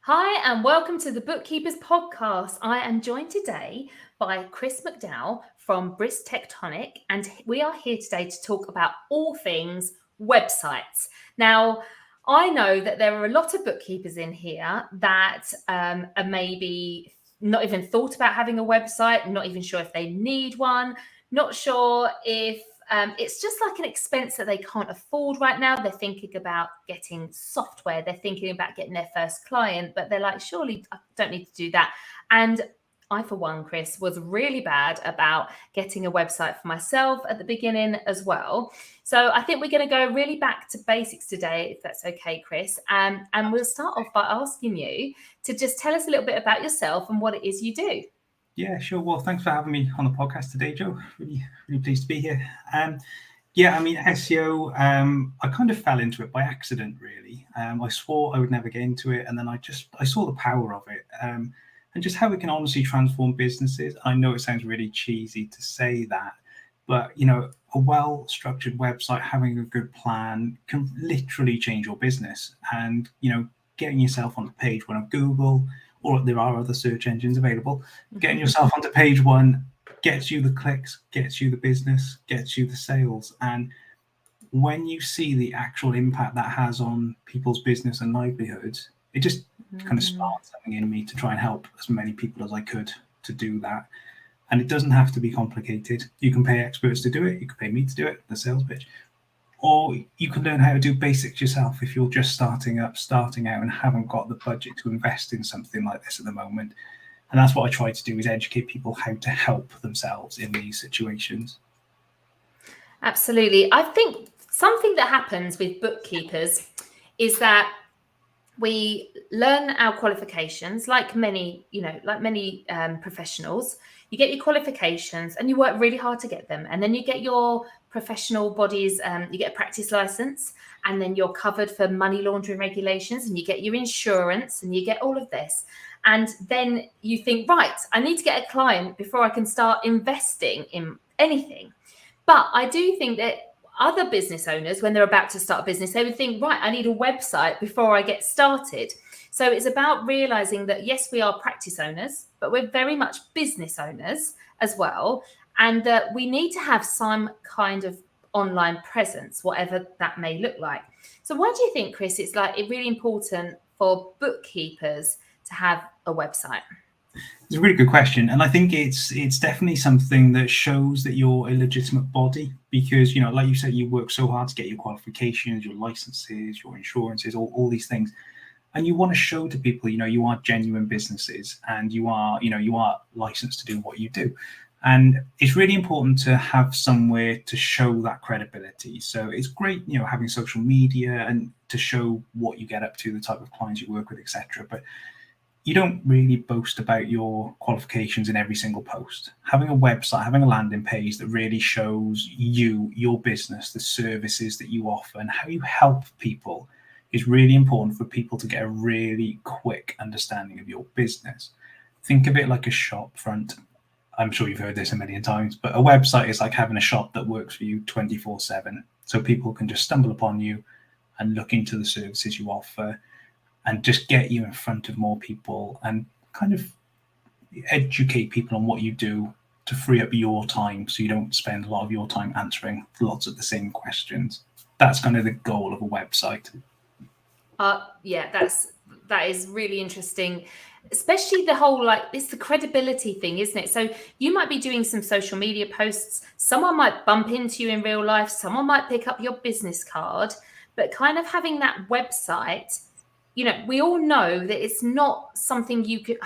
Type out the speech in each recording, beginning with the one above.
Hi, and welcome to the Bookkeepers podcast. I am joined today by Chris McDowell from Bristol, and we are here today to talk about all things websites. Now, I know that there are a lot of bookkeepers in here that are maybe not even thought about having a website, not even sure if they need one, not sure if it's just like an expense that they can't afford right now. They're thinking about getting software. They're thinking about getting their first client, but they're like, surely I don't need to do that. And I, for one, Chris, was really bad about getting a website for myself at the beginning as well. So I think we're going to go really back to basics today, if that's okay, Chris. And we'll start off by asking you to just tell us a little bit about yourself and what it is you do. Yeah, sure. Well, thanks for having me on the podcast today, Joe. Really pleased to be here. SEO, I kind of fell into it by accident, really. I swore I would never get into it, and then I saw the power of it, and just how it can honestly transform businesses. I know it sounds really cheesy to say that, but a well-structured website, having a good plan, can literally change your business. And getting yourself on the page one of Google, or there are other search engines available, getting yourself onto page one gets you the clicks, gets you the business, gets you the sales. And when you see the actual impact that has on people's business and livelihoods, it just kind of sparked something in me to try and help as many people as I could to do that. And it doesn't have to be complicated. You can pay experts to do it. You can pay me to do it, the sales pitch. Or you can learn how to do basics yourself if you're just starting out and haven't got the budget to invest in something like this at the moment. And that's what I try to do, is educate people how to help themselves in these situations. Absolutely. I think something that happens with bookkeepers is that we learn our qualifications like many professionals. You get your qualifications and you work really hard to get them. And then you get your professional bodies, you get a practice license, and then you're covered for money laundering regulations, and you get your insurance, and you get all of this. And then you think, right, I need to get a client before I can start investing in anything. But I do think that other business owners, when they're about to start a business, they would think, right, I need a website before I get started. So it's about realizing that, yes, we are practice owners, but we're very much business owners as well. And that we need to have some kind of online presence, whatever that may look like. So why do you think, Chris, it's really important for bookkeepers to have a website? It's a really good question, and I think it's definitely something that shows that you're a legitimate body, because like you said, you work so hard to get your qualifications, your licenses, your insurances, all these things, and you want to show to people you are genuine businesses, and you are licensed to do what you do. And it's really important to have somewhere to show that credibility. So it's great having social media and to show what you get up to, the type of clients you work with, etc. But you don't really boast about your qualifications in every single post. Having a website, having a landing page that really shows your business, the services that you offer, and how you help people is really important for people to get a really quick understanding of your business. Think of it like a shop front. I'm sure you've heard this a million times, but a website is like having a shop that works for you 24/7. So people can just stumble upon you and look into the services you offer, and just get you in front of more people and kind of educate people on what you do to free up your time, so you don't spend a lot of your time answering lots of the same questions. That's kind of the goal of a website. That is really interesting, especially the whole, it's the credibility thing, isn't it? So you might be doing some social media posts, someone might bump into you in real life, someone might pick up your business card, but kind of having that website, we all know that it's not something you could,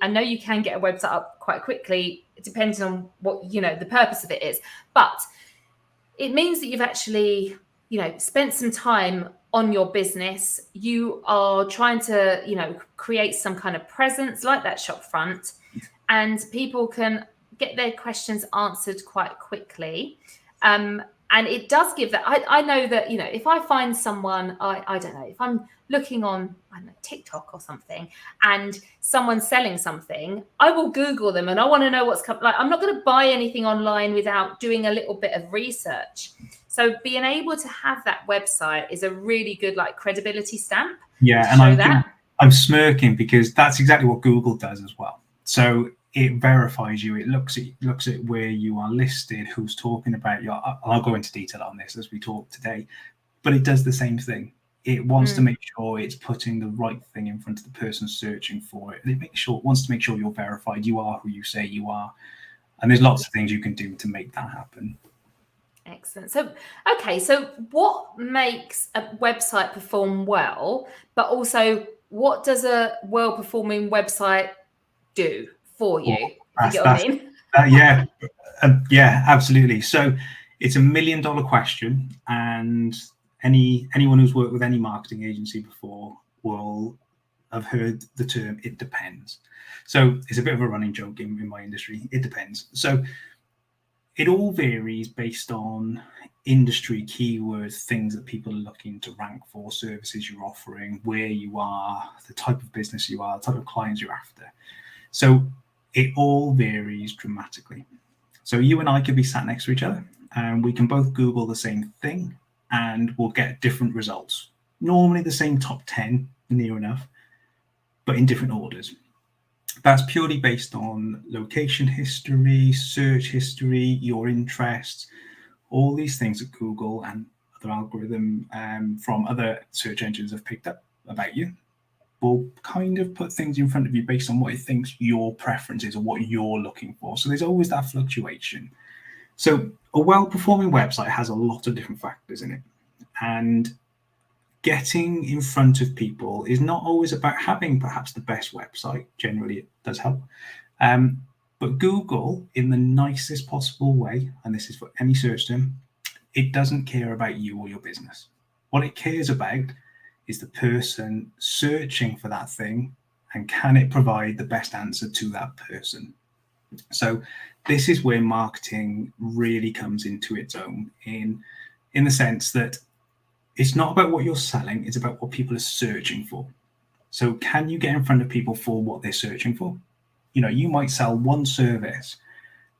I know you can get a website up quite quickly, depending on what, the purpose of it is, but it means that you've actually, spent some time on your business. You are trying to, create some kind of presence like that shop front, and people can get their questions answered quite quickly. And it does give that. I know that, if I find someone, I don't know, if I'm looking on, TikTok or something, and someone's selling something, I will Google them, and I want to know what's coming. I'm not going to buy anything online without doing a little bit of research. So being able to have that website is a really good credibility stamp. Yeah, and I'm smirking because that's exactly what Google does as well. So it verifies you. It looks at where you are listed, who's talking about you. I'll go into detail on this as we talk today, but it does the same thing. It wants to make sure it's putting the right thing in front of the person searching for it. And it wants to make sure you're verified. You are who you say you are. And there's lots of things you can do to make that happen. Excellent. So, okay, so what makes a website perform well, but also what does a well-performing website do for you? If you get what I mean? Yeah, absolutely. So it's $1 million question, and anyone who's worked with any marketing agency before will have heard the term "it depends." So it's a bit of a running joke in my industry. It depends. So it all varies based on industry keywords, things that people are looking to rank for, services you're offering, where you are, the type of business you are, the type of clients you're after. So it all varies dramatically. So you and I could be sat next to each other and we can both Google the same thing and we'll get different results. Normally the same top 10, near enough, but in different orders. That's purely based on location history, search history, your interests, all these things that Google and other algorithm from other search engines have picked up about you will kind of put things in front of you based on what it thinks your preference is or what you're looking for. So there's always that fluctuation. So a well-performing website has a lot of different factors in it. And getting in front of people is not always about having perhaps the best website. Generally, it does help. But Google, in the nicest possible way, and this is for any search term, it doesn't care about you or your business. What it cares about is the person searching for that thing, and can it provide the best answer to that person? So this is where marketing really comes into its own in the sense that it's not about what you're selling, it's about what people are searching for. So can you get in front of people for what they're searching for? You know, you might sell one service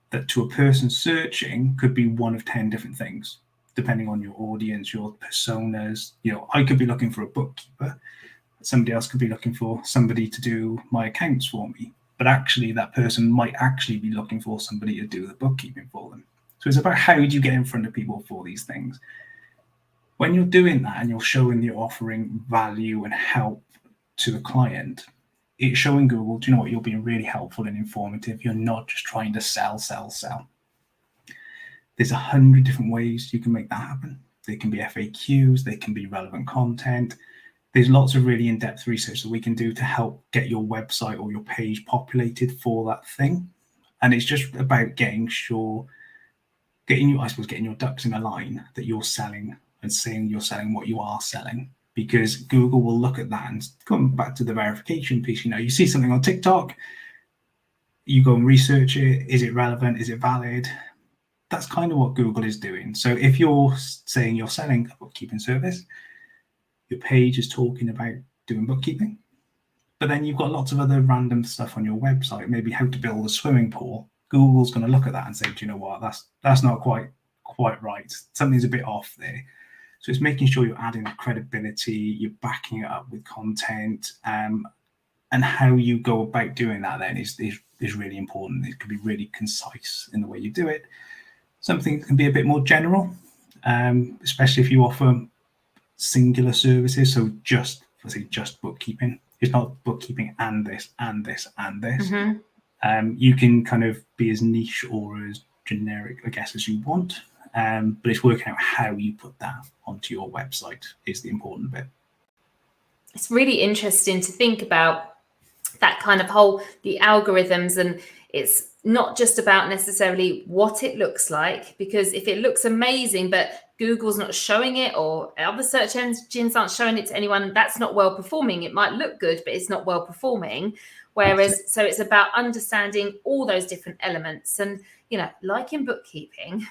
that to a person searching could be one of 10 different things, depending on your audience, your personas. You know, I could be looking for a bookkeeper. Somebody else could be looking for somebody to do my accounts for me. But actually, that person might actually be looking for somebody to do the bookkeeping for them. So it's about how do you get in front of people for these things. When you're doing that and you're showing that you're offering value and help to the client, it's showing Google, do you know what, you're being really helpful and informative. You're not just trying to sell. There's 100 different ways you can make that happen. They can be FAQs, they can be relevant content. There's lots of really in-depth research that we can do to help get your website or your page populated for that thing. And it's just about getting your ducks in a line that you're selling and saying you're selling what you are selling, because Google will look at that. And come back to the verification piece, you know, you see something on TikTok, you go and research it. Is it relevant? Is it valid? That's kind of what Google is doing. So if you're saying you're selling a bookkeeping service, your page is talking about doing bookkeeping, but then you've got lots of other random stuff on your website, maybe how to build a swimming pool. Google's going to look at that and say, do you know what, that's not quite right. Something's a bit off there. So it's making sure you're adding credibility, you're backing it up with content, and how you go about doing that then is really important. It can be really concise in the way you do it. Something that can be a bit more general, especially if you offer singular services. So just bookkeeping. It's not bookkeeping and this and this and this. Mm-hmm. You can kind of be as niche or as generic, I guess, as you want. But it's working out how you put that onto your website is the important bit. It's really interesting to think about that kind of the algorithms, and it's not just about necessarily what it looks like, because if it looks amazing, but Google's not showing it or other search engines aren't showing it to anyone, that's not well performing. It might look good, but it's not well performing. Whereas, so it's about understanding all those different elements. And, you know, like in bookkeeping,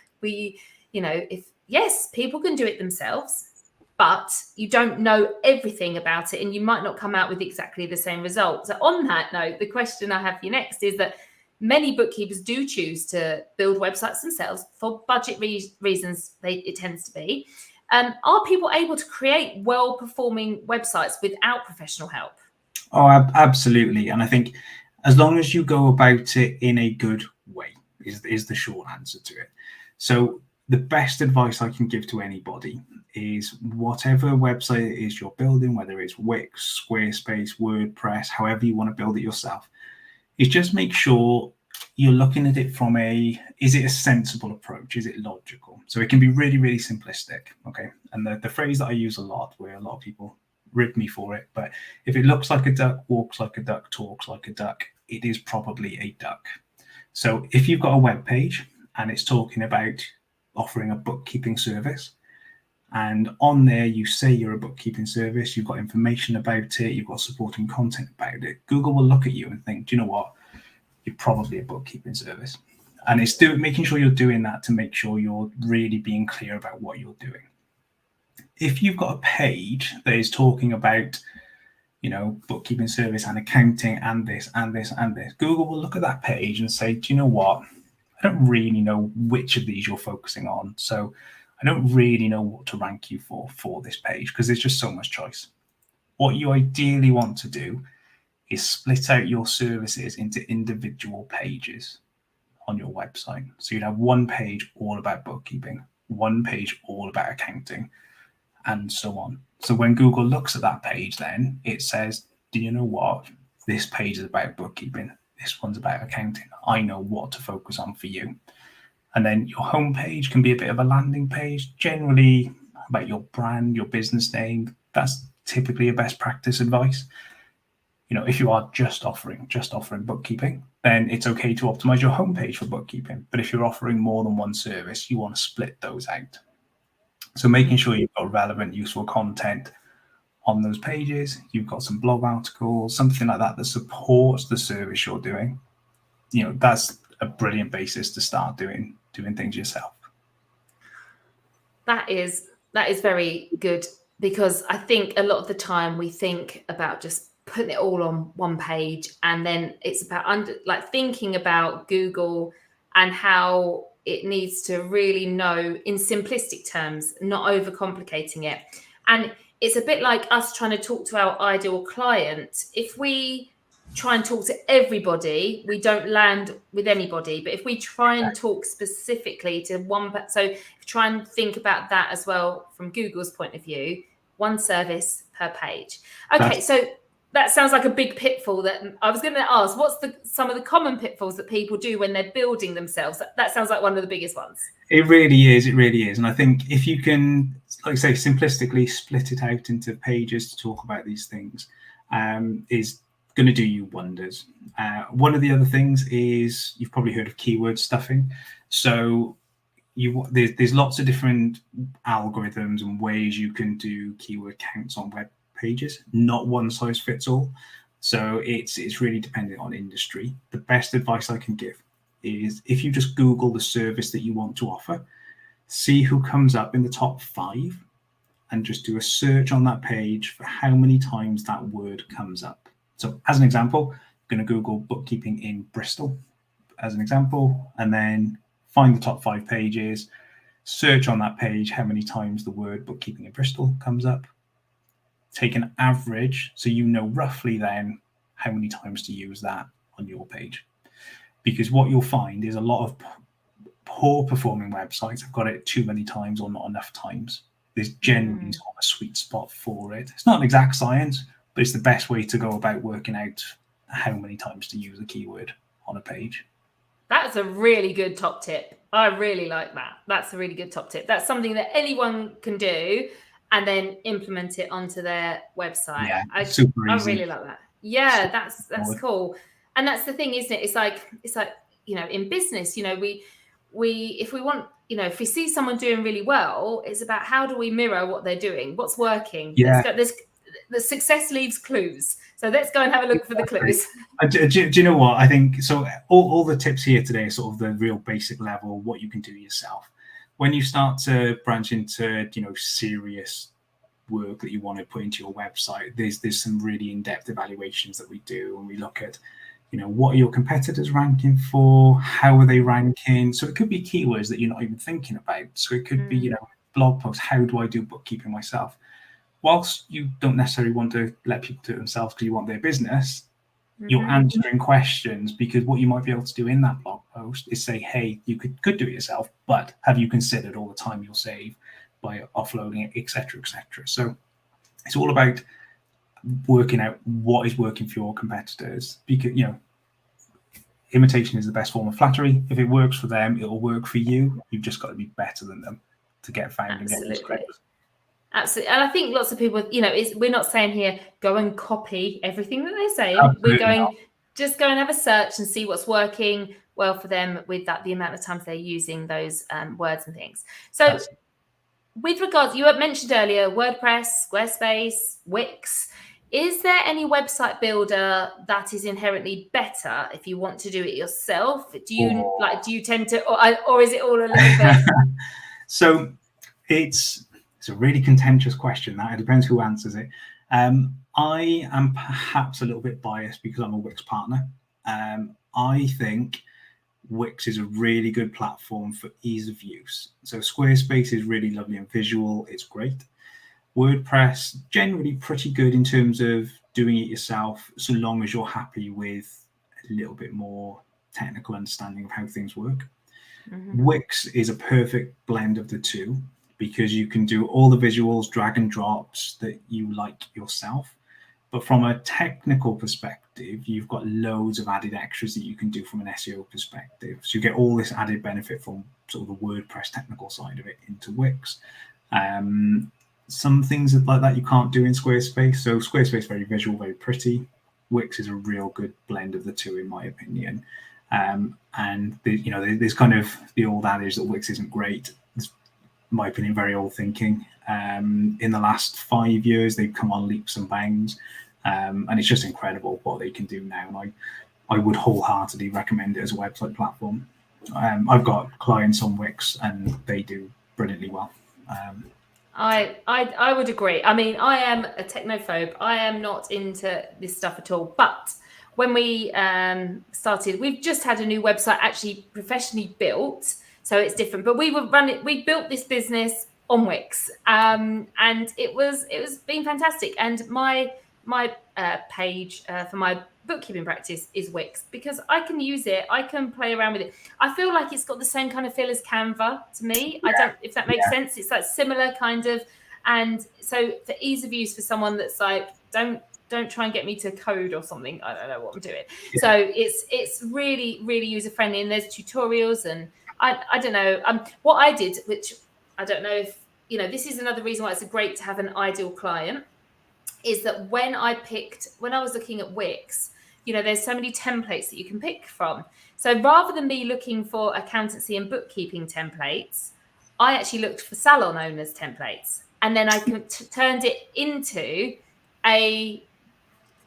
yes, people can do it themselves, but you don't know everything about it and you might not come out with exactly the same result. So on that note, the question I have for you next is that many bookkeepers do choose to build websites themselves for budget reasons. It tends to be. Are people able to create well-performing websites without professional help? Oh, absolutely. And I think as long as you go about it in a good way is the short answer to it. So the best advice I can give to anybody is whatever website it is you're building, whether it's Wix, Squarespace, WordPress, however you want to build it yourself, is just make sure you're looking at it from is it a sensible approach? Is it logical? So it can be really, really simplistic. Okay. And the phrase that I use a lot, where a lot of people rib me for it, but if it looks like a duck, walks like a duck, talks like a duck, it is probably a duck. So if you've got a web page and it's talking about offering a bookkeeping service, and on there you say you're a bookkeeping service, you've got information about it, you've got supporting content about it, Google will look at you and think, do you know what? You're probably a bookkeeping service. And it's making sure you're doing that to make sure you're really being clear about what you're doing. If you've got a page that is talking about, bookkeeping service and accounting and this and this and this, Google will look at that page and say, do you know what? I don't really know which of these you're focusing on. So I don't really know what to rank you for this page because there's just so much choice. What you ideally want to do is split out your services into individual pages on your website. So you'd have one page all about bookkeeping, one page all about accounting, and so on. So when Google looks at that page, then it says, do you know what? This page is about bookkeeping. This one's about accounting. I know what to focus on for you. And then your homepage can be a bit of a landing page, generally about your brand, your business name. That's typically a best practice advice. If you are just offering bookkeeping, then it's okay to optimize your homepage for bookkeeping. But if you're offering more than one service, you want to split those out. So making sure you've got relevant, useful content on those pages, you've got some blog articles, something like that supports the service you're doing. That's a brilliant basis to start doing things yourself. That is very good, because I think a lot of the time we think about just putting it all on one page, and then it's about thinking about Google and how it needs to really know in simplistic terms, not overcomplicating it. And it's a bit like us trying to talk to our ideal client. If we try and talk to everybody, we don't land with anybody. But if we try and talk specifically to one, so try and think about that as well from Google's point of view, one service per page. Okay, so that sounds like a big pitfall that I was going to ask. What's some of the common pitfalls that people do when they're building themselves? That sounds like one of the biggest ones. It really is. It really is. And I think if you can, like I say, simplistically split it out into pages to talk about these things, is going to do you wonders. One of the other things is you've probably heard of keyword stuffing. So there's lots of different algorithms and ways you can do keyword counts on web pages. Not one size fits all. So it's really dependent on industry. The best advice I can give is if you just Google the service that you want to offer, see who comes up in the top 5 and just do a search on that page for how many times that word comes up. So as an example, I'm going to Google bookkeeping in Bristol as an example, and then find the top 5 pages, search on that page how many times the word bookkeeping in Bristol comes up, take an average so you know roughly then how many times to use that on your page. Because what you'll find is a lot of poor performing websites have got it too many times or not enough times. There's generally not a sweet spot for it. It's not an exact science, but it's the best way to go about working out how many times to use a keyword on a page. That's a really good top tip. I really like that. That's a really good top tip. That's something that anyone can do and then implement it onto thetheir website. Yeah, super easy. I really like that. Yeah, that's cool. And that's the thing, isn't it? It's like in business, we if we want, if we see someone doing really well, it's about how do we mirror what they're doing, what's working. Yeah. The success leaves clues. So let's go and have a look for the clues. Do you know what? I think so. All the tips here today are sort of the real basic level, what you can do yourself. When you start to branch into, serious work that you want to put into your website, there's some really in-depth evaluations that we do, and we look at, what are your competitors ranking for? How are they ranking? So it could be keywords that you're not even thinking about. So it could be, blog posts. How do I do bookkeeping myself? whilst you don't necessarily want to let people do it themselves because you want their business, you're Mm-hmm. answering questions, because what you might be able to do in that blog post is say, hey, you could do it yourself, but have you considered all the time you'll save by offloading it, etc., etc. So it's all about working out what is working for your competitors, because imitation is the best form of flattery. If it works for them, it'll work for you. You've just got to be better than them to get found and get those claims. Absolutely. And I think lots of people, we're not saying here, go and copy everything that they're saying. Absolutely We're going, not. just go and have a search and see what's working well for them with the amount of times they're using those words and things. So with regards, you had mentioned earlier, WordPress, Squarespace, Wix. Is there any website builder that is inherently better if you want to do it yourself? Do you tend to, or is it all a little bit? So it's a really contentious question. That it depends who answers it. I am perhaps a little bit biased because I'm a Wix partner. I think Wix is a really good platform for ease of use. So Squarespace is really lovely and visual. It's great. WordPress, generally pretty good in terms of doing it yourself, so long as you're happy with a little bit more technical understanding of how things work. Mm-hmm. Wix is a perfect blend of the two, because you can do all the visuals, drag and drops that you like yourself. But from a technical perspective, you've got loads of added extras that you can do from an SEO perspective. So you get all this added benefit from sort of the WordPress technical side of it into Wix. Some things like that you can't do in Squarespace. So Squarespace, very visual, very pretty. Wix is a real good blend of the two, in my opinion. And there's kind of the old adage that Wix isn't great. It's, in my opinion, very old thinking. In the last 5 years, they've come on leaps and bounds, and it's just incredible what they can do now. And I would wholeheartedly recommend it as a website platform. I've got clients on Wix, and they do brilliantly well. I would agree. I mean, I am a technophobe. I am not into this stuff at all. But when we started, we've just had a new website actually professionally built, so it's different. But we built this business on Wix, and it was been fantastic. And my page for my bookkeeping practice is Wix, because I can use it, I can play around with it. I feel like it's got the same kind of feel as Canva to me. I don't, if that makes sense. It's like similar kind of, and so for ease of use for someone that's like, don't try and get me to code or something. I don't know what I'm doing. Yeah. So it's really, really user friendly, and there's tutorials, and I don't know what I did, which I don't know if this is another reason why it's great to have an ideal client, is that when I was looking at Wix, there's so many templates that you can pick from. So rather than me looking for accountancy and bookkeeping templates, I actually looked for salon owners templates, and then I turned it into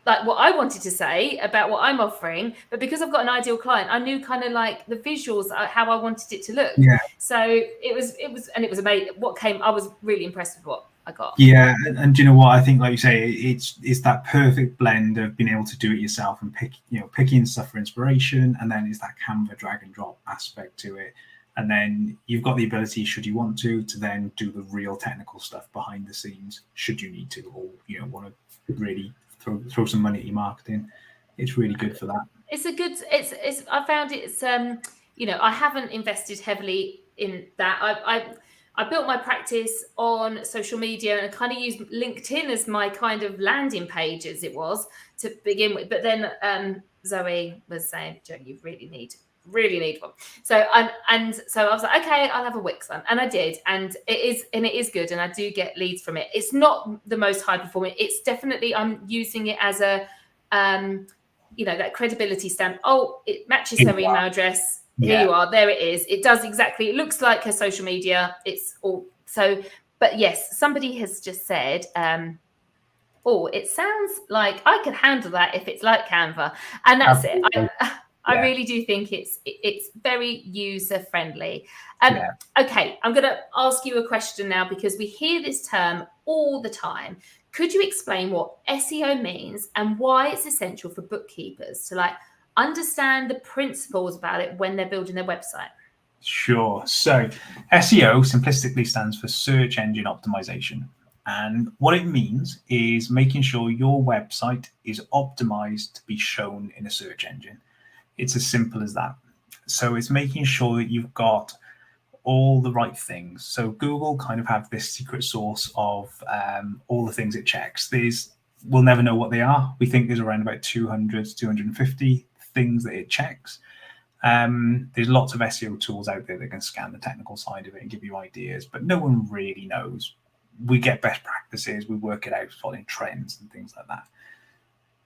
like what I wanted to say about what I'm offering. But because I've got an ideal client, I knew kind of like the visuals, how I wanted it to look. Yeah. So it was amazing. I was really impressed with what I got. Yeah, and do you know what I think? Like you say, it's that perfect blend of being able to do it yourself and picking stuff for inspiration, and then it's that Canva drag and drop aspect to it, and then you've got the ability, should you want to then do the real technical stuff behind the scenes, should you need to, or want to really throw some money at your marketing. It's really good for that. It's I found it's I haven't invested heavily in that. I built my practice on social media and kind of used LinkedIn as my kind of landing page, as it was to begin with. But then Zoe was saying, "Joe, you really need one." So so I was like, "Okay, I'll have a Wix one," and I did, and it is good, and I do get leads from it. It's not the most high performing. It's definitely, I'm using it as a that credibility stamp. Oh, it matches her email address. Here you are. There it is. It does exactly. It looks like her social media. It's all so. But yes, somebody has just said, it sounds like I could handle that if it's like Canva, and that's it. I really do think it's very user friendly. Okay, I'm going to ask you a question now, because we hear this term all the time. Could you explain what SEO means and why it's essential for bookkeepers to understand the principles about it when they're building their website? Sure. So SEO simplistically stands for search engine optimization. And what it means is making sure your website is optimized to be shown in a search engine. It's as simple as that. So it's making sure that you've got all the right things. So Google kind of have this secret sauce of all the things it checks. We'll never know what they are. We think there's around about 200 to 250 things that it checks. There's lots of SEO tools out there that can scan the technical side of it and give you ideas, but no one really knows. We get best practices, we work it out following trends and things like that.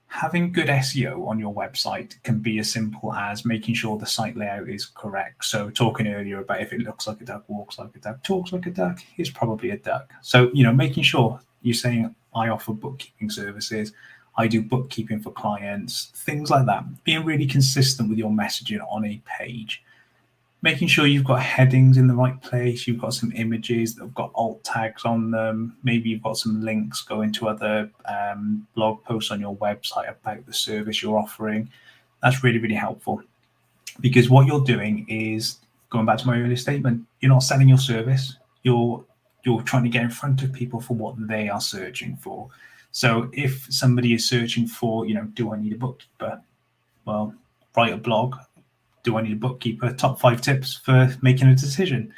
Having good SEO on your website can be as simple as making sure the site layout is correct. So talking earlier about if it looks like a duck, walks like a duck, talks like a duck, it's probably a duck. So, making sure you're saying, I offer bookkeeping services, I do bookkeeping for clients, things like that. Being really consistent with your messaging on a page. Making sure you've got headings in the right place, you've got some images that have got alt tags on them, maybe you've got some links going to other blog posts on your website about the service you're offering. That's really, really helpful, because what you're doing is, going back to my earlier statement, you're not selling your service, you're trying to get in front of people for what they are searching for. So if somebody is searching for, do I need a bookkeeper? Well, write a blog. Do I need a bookkeeper? Top 5 tips for making a decision.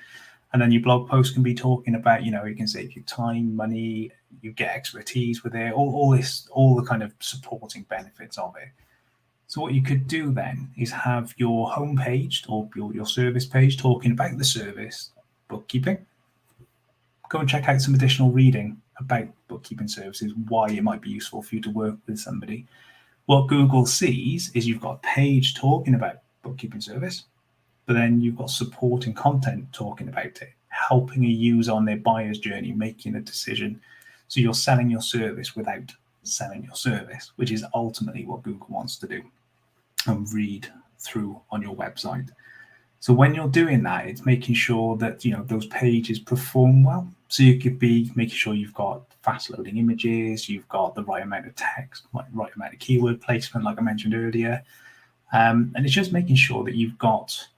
And then your blog post can be talking about, it can save you time, money, you get expertise with it, all the kind of supporting benefits of it. So what you could do then is have your homepage or your service page talking about the service, bookkeeping. Go and check out some additional reading about bookkeeping services, why it might be useful for you to work with somebody. What Google sees is you've got a page talking about bookkeeping service, but then you've got supporting content talking about it, helping a user on their buyer's journey, making a decision. So you're selling your service without selling your service, which is ultimately what Google wants to do and read through on your website. So when you're doing that, it's making sure that those pages perform well. So you could be making sure you've got fast loading images, you've got the right amount of text, right amount of keyword placement, like I mentioned earlier. And it's just making sure that you've got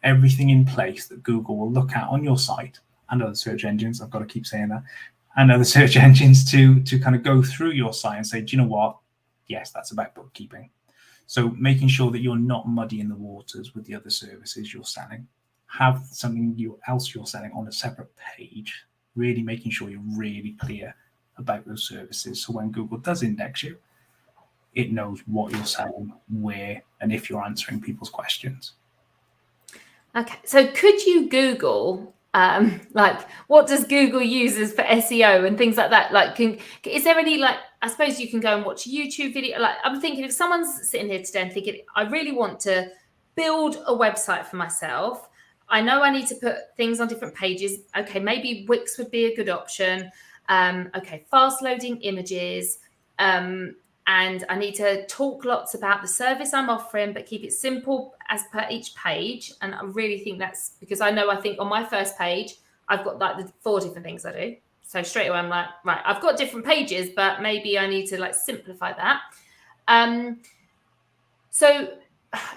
everything in place that Google will look at on your site and other search engines. I've got to keep saying that, and other search engines to kind of go through your site and say, do you know what? Yes, that's about bookkeeping. So making sure that you're not muddying the waters with the other services you're selling. Have something else you're selling on a separate page, really making sure you're really clear about those services. So when Google does index you, it knows what you're selling, where, and if you're answering people's questions. Okay, so could you Google, what does Google uses for SEO and things like that? Like, is there any, I suppose you can go and watch a YouTube video. I'm thinking if someone's sitting here today and thinking, I really want to build a website for myself. I know I need to put things on different pages. Okay, maybe Wix would be a good option. Okay, fast loading images. And I need to talk lots about the service I'm offering, but keep it simple as per each page. And I really think that's because I think on my first page, I've got the 4 different things I do. So straight away, I'm like, right, I've got different pages, but maybe I need to simplify that. So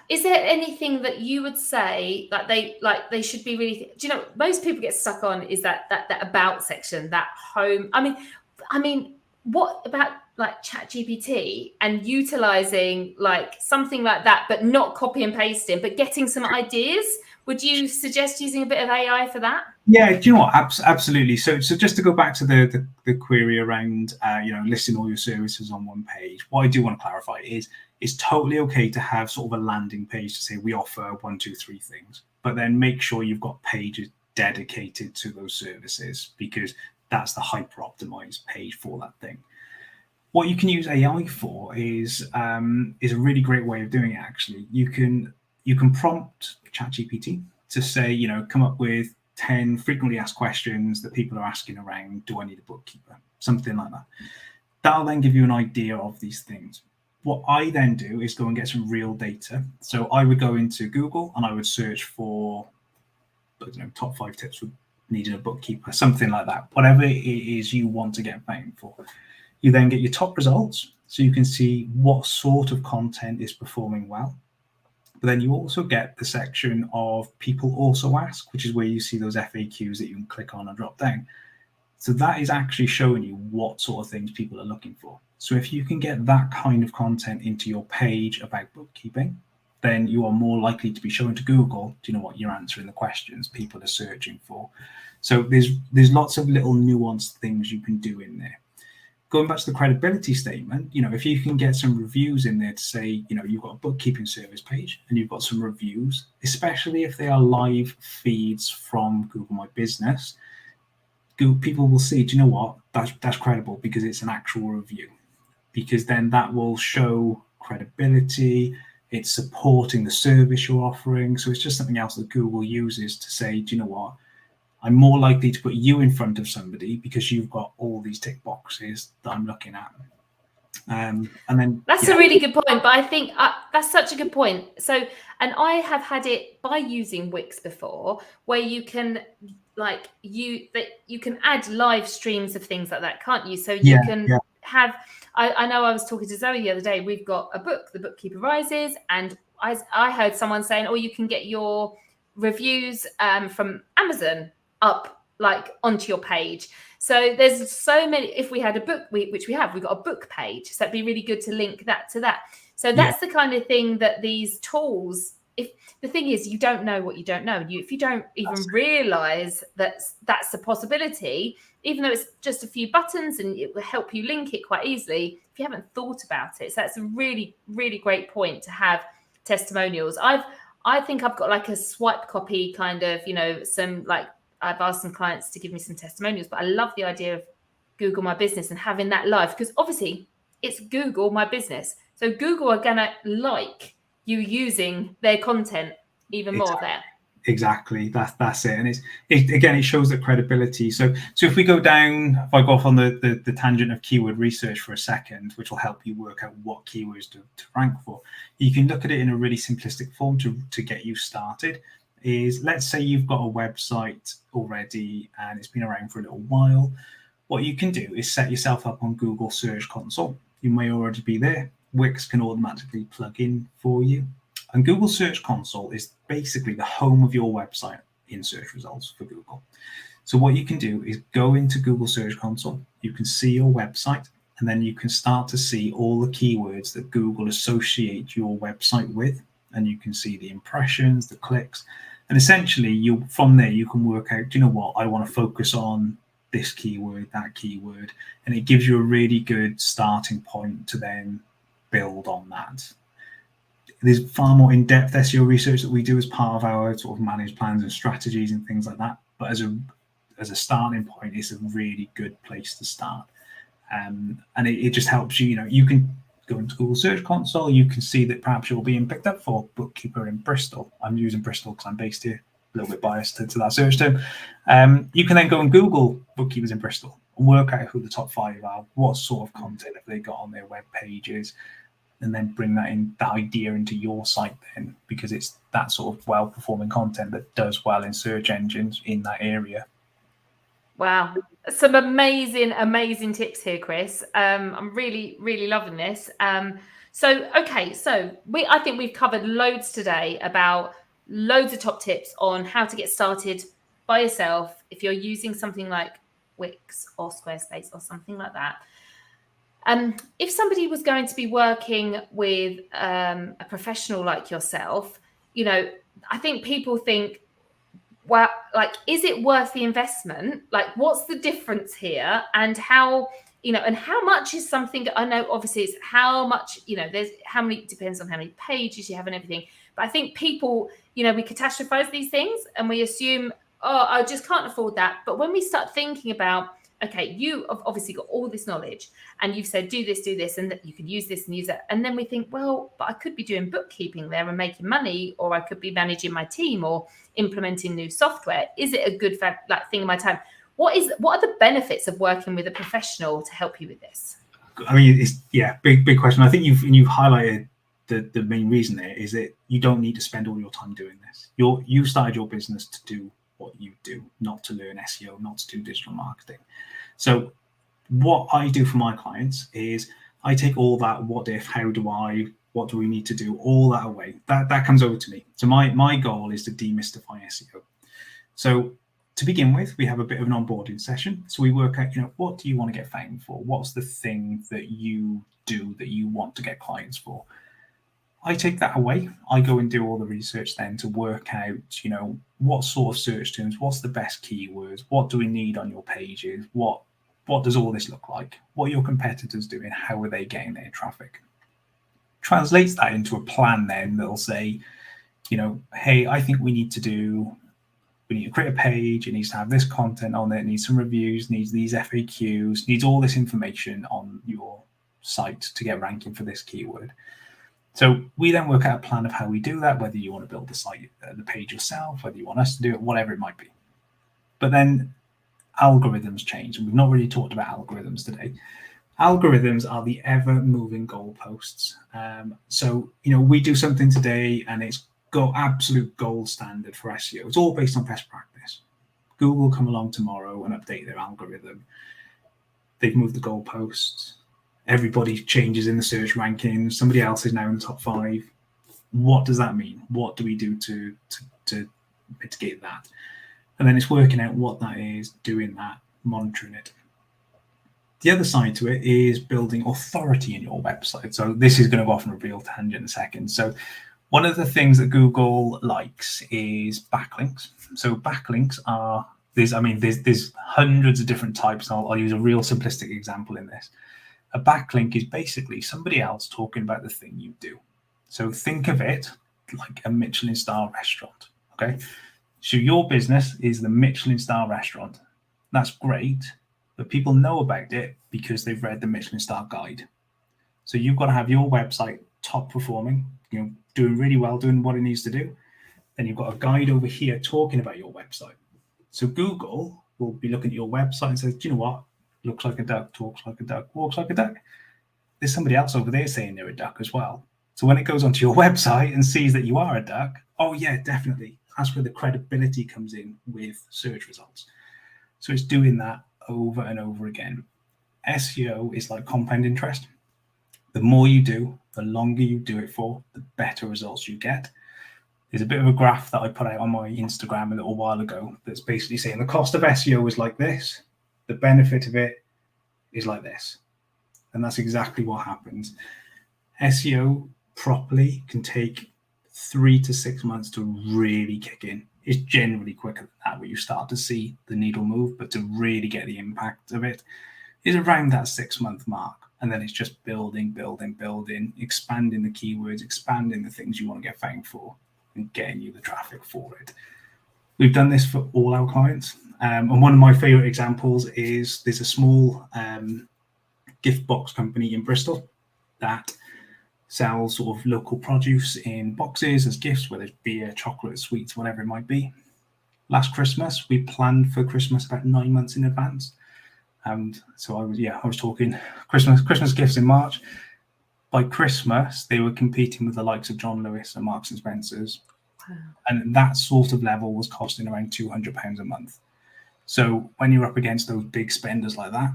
is there anything that you would say they should be really, most people get stuck on is that about section, that home. I mean, what about ChatGPT and utilizing something like that, but not copy and pasting, but getting some ideas? Would you suggest using a bit of AI for that? Yeah, do you know what? Absolutely. So just to go back to the query around, listing all your services on one page, what I do want to clarify is it's totally okay to have sort of a landing page to say we offer 1, 2, 3 things, but then make sure you've got pages dedicated to those services, because that's the hyper optimized page for that thing. What you can use AI for is a really great way of doing it. Actually, you can prompt ChatGPT to say, come up with 10 frequently asked questions that people are asking around, do I need a bookkeeper? Something like that. That'll then give you an idea of these things. What I then do is go and get some real data. So I would go into Google and I would search for, top 5 tips for needing a bookkeeper, something like that. Whatever it is you want to get found for. You then get your top results, so you can see what sort of content is performing well. But then you also get the section of people also ask, which is where you see those FAQs that you can click on and drop down. So that is actually showing you what sort of things people are looking for. So if you can get that kind of content into your page about bookkeeping, then you are more likely to be showing to Google, do you know what, you're answering the questions people are searching for. So there's lots of little nuanced things you can do in there. Going back to the credibility statement, if you can get some reviews in there to say, you've got a bookkeeping service page and you've got some reviews, especially if they are live feeds from Google My Business, people will see, do you know what, that's credible because it's an actual review. Because then that will show credibility, it's supporting the service you're offering. So it's just something else that Google uses to say, do you know what, I'm more likely to put you in front of somebody because you've got all these tick boxes that I'm looking at. And then that's a really good point, but I think that's such a good point. So, and I have had it by using Wix before, where you can you can add live streams of things like that, can't you? So you can have. I know I was talking to Zoe the other day. We've got a book, The Bookkeeper Rises, and I heard someone saying, "Oh, you can get your reviews from Amazon up onto your page." So there's so many. If we had a book, which we've got a book page, so it'd be really good to link that to that. So that's the kind of thing that these tools. If the thing is, you don't know what you don't know. If you don't even realize that's a possibility, even though it's just a few buttons and it will help you link it quite easily, if you haven't thought about it. So that's a really, really great point to have testimonials. I think I've got a swipe copy kind of, some I've asked some clients to give me some testimonials, but I love the idea of Google My Business and having that live, because obviously it's Google My Business. So Google are going to like you using their content even more there. Exactly. That's it. And it shows the credibility. So if we go down, if I go off on the tangent of keyword research for a second, which will help you work out what keywords to rank for, you can look at it in a really simplistic form to get you started. Is let's say you've got a website already and it's been around for a little while. What you can do is set yourself up on Google Search Console. You may already be there. Wix can automatically plug in for you. And Google Search Console is basically the home of your website in search results for Google. So what you can do is go into Google Search Console. You can see your website, and then you can start to see all the keywords that Google associate your website with. And you can see the impressions, the clicks. And essentially, from there, you can work out, do you know what, I want to focus on this keyword, that keyword. And it gives you a really good starting point to then build on that. There's far more in-depth SEO research that we do as part of our sort of managed plans and strategies and things like that. But as a starting point, it's a really good place to start. And it just helps you, you can go into Google Search Console, you can see that perhaps you're being picked up for bookkeeper in Bristol. I'm using Bristol because I'm based here, a little bit biased to that search term. You can then go and Google bookkeepers in Bristol and work out who the top 5 are, what sort of content have they got on their web pages, and then bring that idea into your site then, because it's that sort of well-performing content that does well in search engines in that area. Wow. Some amazing tips here, Chris. I'm really, really loving this. So I think we've covered loads today about loads of top tips on how to get started by yourself if you're using something like Wix or Squarespace or something like that. If somebody was going to be working with a professional like yourself, I think people think, well, is it worth the investment? What's the difference here? And how, and how much is something? I know obviously it's how much, there's how many, depends on how many pages you have and everything. But I think people, we catastrophize these things and we assume, oh, I just can't afford that. But when we start thinking about, okay, you have obviously got all this knowledge and you've said, do this, and that you could use this and use that. And then we think, well, but I could be doing bookkeeping there and making money, or I could be managing my team or implementing new software. Is it a good thing in my time? What are the benefits of working with a professional to help you with this? I mean, it's big question. I think you've highlighted the main reason there is that you don't need to spend all your time doing this. You started your business to do what you do, not to learn SEO, not to do digital marketing. So what I do for my clients is I take all that what if, what do we need to do, all that away. That comes over to me. So my goal is to demystify SEO. So to begin with, we have a bit of an onboarding session. So we work out, what do you want to get found for? What's the thing that you do that you want to get clients for? I take that away. I go and do all the research then to work out, what sort of search terms, what's the best keywords, what do we need on your pages, what does all this look like? What are your competitors doing? How are they getting their traffic? Translates that into a plan then that'll say, hey, I think we need to create a page, it needs to have this content on it, needs some reviews, needs these FAQs, needs all this information on your site to get ranking for this keyword. So we then work out a plan of how we do that, whether you want to build the site, the page yourself, whether you want us to do it, whatever it might be. But then algorithms change, and we've not really talked about algorithms today. Algorithms are the ever-moving goalposts. So, we do something today and it's absolute gold standard for SEO. It's all based on best practice. Google come along tomorrow and update their algorithm. They've moved the goalposts. Everybody changes in the search rankings. Somebody else is now in the top 5. What does that mean? What do we do to mitigate that? And then it's working out what that is, doing that, monitoring it. The other side to it is building authority in your website. So this is going to go off on a real tangent in a second. So one of the things that Google likes is backlinks. So backlinks are, there's hundreds of different types. I'll use a real simplistic example in this. A backlink is basically somebody else talking about the thing you do. So think of it like a Michelin star restaurant, okay? So your business is the Michelin star restaurant. That's great, but people know about it because they've read the Michelin star guide. So you've got to have your website top performing, doing really well, doing what it needs to do. Then you've got a guide over here talking about your website. So Google will be looking at your website and say, do you know what? Looks like a duck, talks like a duck, walks like a duck. There's somebody else over there saying they're a duck as well. So when it goes onto your website and sees that you are a duck, oh yeah, definitely. That's where the credibility comes in with search results. So it's doing that over and over again. SEO is like compound interest. The more you do, the longer you do it for, the better results you get. There's a bit of a graph that I put out on my Instagram a little while ago that's basically saying the cost of SEO is like this. The benefit of it is like this. And that's exactly what happens. SEO properly can take 3 to 6 months to really kick in. It's generally quicker than that where you start to see the needle move, but to really get the impact of it is around that 6-month mark. And then it's just building, expanding the keywords, expanding the things you want to get found for, and getting you the traffic for it. We've done this for all our clients. And one of my favorite examples is there's a small gift box company in Bristol that sells sort of local produce in boxes as gifts, whether it's beer, chocolate, sweets, whatever it might be. Last Christmas, we planned for Christmas about 9 months in advance. And so I was talking Christmas gifts in March. By Christmas, they were competing with the likes of John Lewis and Marks and Spencer's. Wow. And that sort of level was costing around £200 a month. So when you're up against those big spenders like that,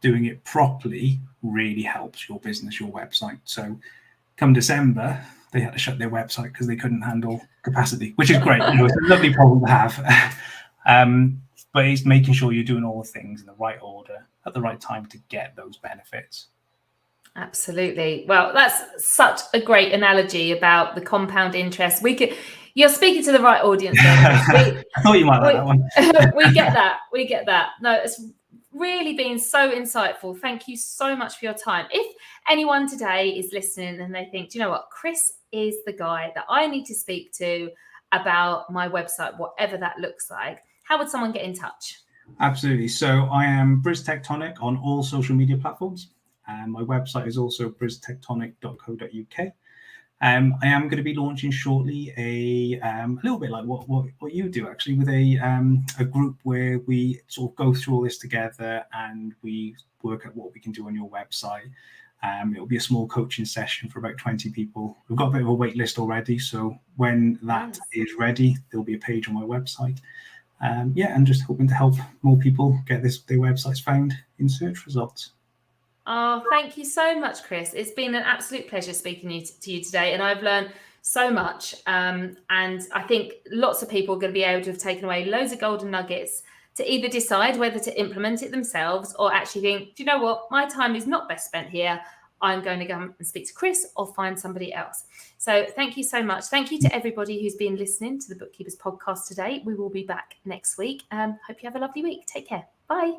doing it properly really helps your business, your website. So come December, they had to shut their website because they couldn't handle capacity, which is great. It's a lovely problem to have. But it's making sure you're doing all the things in the right order at the right time to get those benefits. Absolutely. Well, that's such a great analogy about the compound interest. You're speaking to the right audience. I thought you might like that one. We get that. No, it's really been so insightful. Thank you so much for your time. If anyone today is listening and they think, do you know what, Chris is the guy that I need to speak to about my website, whatever that looks like, how would someone get in touch? Absolutely. So I am Briz Tectonic on all social media platforms. And my website is also briztectonic.co.uk. I am going to be launching shortly a little bit like what you do actually, with a group where we sort of go through all this together and we work at what we can do on your website. It'll be a small coaching session for about 20 people. We've got a bit of a wait list already, so when that is ready, there'll be a page on my website. And just hoping to help more people get their websites found in search results. Oh, thank you so much, Chris. It's been an absolute pleasure speaking to you today, and I've learned so much. And I think lots of people are going to be able to have taken away loads of golden nuggets to either decide whether to implement it themselves or actually think, do you know what, my time is not best spent here. I'm going to go and speak to Chris or find somebody else. So thank you so much. Thank you to everybody who's been listening to the Bookkeepers podcast today. We will be back next week. Hope you have a lovely week. Take care. Bye.